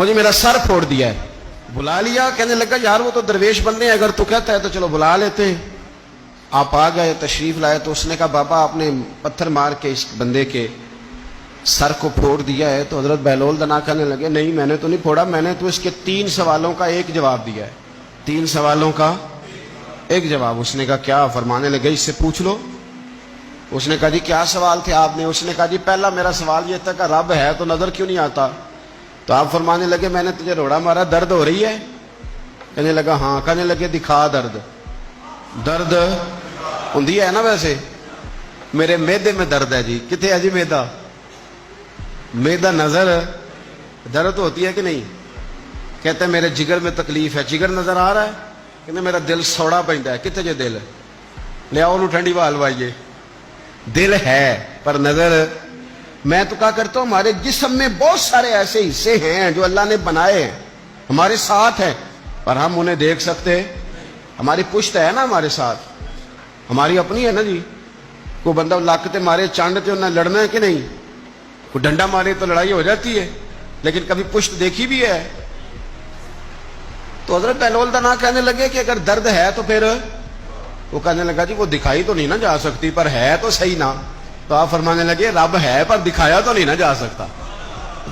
مجھے میرا سر پھوڑ دیا ہے. بلا لیا, کہنے لگا یار وہ تو درویش بندے ہیں, اگر تو کہتا ہے تو چلو بلا لیتے ہیں. آپ آ گئے, تشریف لائے, تو اس نے کہا بابا آپ نے پتھر مار کے اس بندے کے سر کو پھوڑ دیا ہے. تو حضرت بہلول دنا کہنے لگے نہیں میں نے تو نہیں پھوڑا, میں نے تو اس کے 3 سوالوں کا ایک جواب دیا ہے. 3 سوالوں کا ایک جواب. اس نے کہا کیا؟ فرمانے لگے اس سے پوچھ لو. اس نے کہا جی کیا سوال تھے آپ نے؟ اس نے کہا جی پہلا میرا سوال یہ تھا کہ رب ہے تو نظر کیوں نہیں آتا؟ تو آپ فرمانے لگے میں نے تجھے روڑا مارا, درد ہو رہی ہے؟ کہنے لگا ہاں. کہنے لگے دکھا درد. درد ہوندی ہے نا ویسے؟ میرے میدے میں درد ہے جی. کتنے ہے جی میدا؟ میدا نظر درد ہوتی ہے کہ نہیں؟ کہتے ہیں میرے جگر میں تکلیف ہے. جگر نظر آ رہا ہے؟ کہتے میرا دل سوڑا پہنتا ہے. کتنے جے دل؟ لے آؤ ٹھنڈی بال وائیے. دل ہے پر نظر. میں تو کہا کرتا ہوں ہمارے جسم میں بہت سارے ایسے حصے ہیں جو اللہ نے بنائے ہیں, ہمارے ساتھ ہیں, پر ہم انہیں دیکھ سکتے. ہماری پشت ہے نا ہمارے ساتھ, ہماری اپنی ہے نا جی. کوئی بندہ لاکتے مارے چانڈتے انہیں لڑنا ہے کہ نہیں؟ کوئی ڈنڈا مارے تو لڑائی ہو جاتی ہے, لیکن کبھی پشت دیکھی بھی ہے. تو حضرت بہلول دنا کہنے لگے کہ اگر درد ہے تو پھر, وہ کہنے لگا جی وہ دکھائی تو نہیں نہ جا سکتی پر ہے تو صحیح نا. تو آپ فرمانے لگے رب ہے پر دکھایا تو نہیں نہ جا سکتا.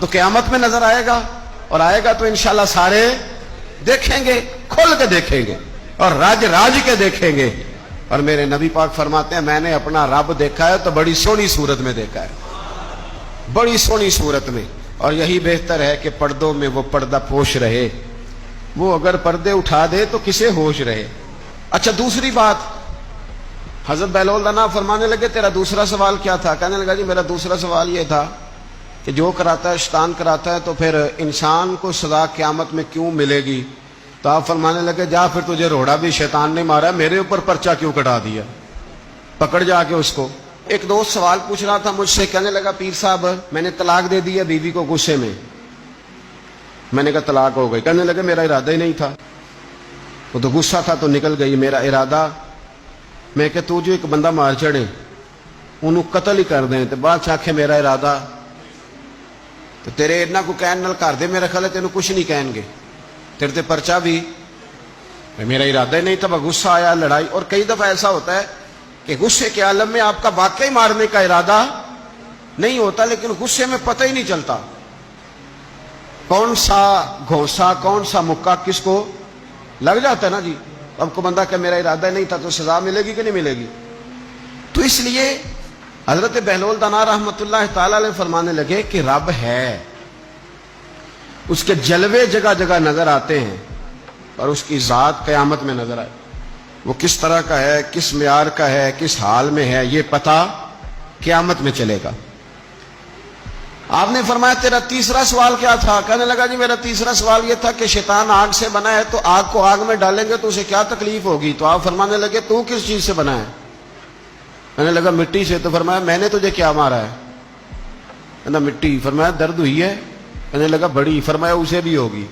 تو قیامت میں نظر آئے گا, اور آئے گا تو انشاءاللہ سارے دیکھیں گے, کھل کے دیکھیں گے اور راج راج کے دیکھیں گے. اور میرے نبی پاک فرماتے ہیں میں نے اپنا رب دیکھا ہے تو بڑی سونی صورت میں دیکھا ہے, بڑی سونی صورت میں. اور یہی بہتر ہے کہ پردوں میں وہ پردہ پوش رہے. وہ اگر پردے اٹھا دے تو کسے ہوش رہے. اچھا دوسری بات, حضرت بہلول دنا فرمانے لگے تیرا دوسرا سوال کیا تھا؟ کہنے لگا جی میرا دوسرا سوال یہ تھا کہ جو کراتا ہے شیطان کراتا ہے تو پھر انسان کو سزا قیامت میں کیوں ملے گی؟ تو آپ فرمانے لگے جا پھر تجھے روڑا بھی شیطان نے مارا, میرے اوپر پرچہ کیوں کٹا دیا؟ پکڑ جا کے اس کو. ایک دوست سوال پوچھ رہا تھا مجھ سے, کہنے لگا پیر صاحب میں نے طلاق دے دی ہے بیوی کو غصے میں. میں نے کہا طلاق ہو گئی. کہنے لگے میرا ارادہ ہی نہیں تھا, وہ تو غصہ تھا تو نکل گئی. میرا ارادہ میں کہ تو جو ایک بندہ مار چڑے انہوں قتل ہی کر دیں, تو بعد آکھے میرا ارادہ, تو تیرے اتنا کو کہن نال کر دے میرا خیال ہے تینوں کچھ نہیں کہیں گے, تیرے تے پرچہ بھی. میرا ارادہ ہی نہیں تھا, غصہ آیا, لڑائی. اور کئی دفعہ ایسا ہوتا ہے کہ غصے کے عالم میں آپ کا واقعی مارنے کا ارادہ نہیں ہوتا, لیکن غصے میں پتہ ہی نہیں چلتا کون سا گھونسا کون سا مکہ کس کو لگ جاتا ہے نا جی. اب کو بندہ کہ میرا ارادہ نہیں تھا تو سزا ملے گی کہ نہیں ملے گی؟ تو اس لیے حضرت بہلول دنا رحمت اللہ تعالی علیہ فرمانے لگے کہ رب ہے, اس کے جلوے جگہ جگہ نظر آتے ہیں, اور اس کی ذات قیامت میں نظر آئے. وہ کس طرح کا ہے, کس معیار کا ہے, کس حال میں ہے, یہ پتہ قیامت میں چلے گا. آپ نے فرمایا تیرا تیسرا سوال کیا تھا؟ کہنے لگا جی میرا تیسرا سوال یہ تھا کہ شیطان آگ سے بنا ہے تو آگ کو آگ میں ڈالیں گے تو اسے کیا تکلیف ہوگی؟ تو آپ فرمانے لگے تو کس چیز سے بنا ہے؟ کہنے لگا مٹی سے. تو فرمایا میں نے تجھے کیا مارا ہے؟ کہنا مٹی. فرمایا درد ہوئی ہے؟ کہنے لگا بڑی. فرمایا اسے بھی ہوگی.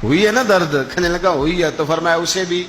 ہوئی ہے نا درد؟ کہنے لگا ہوئی ہے. تو فرمایا اسے بھی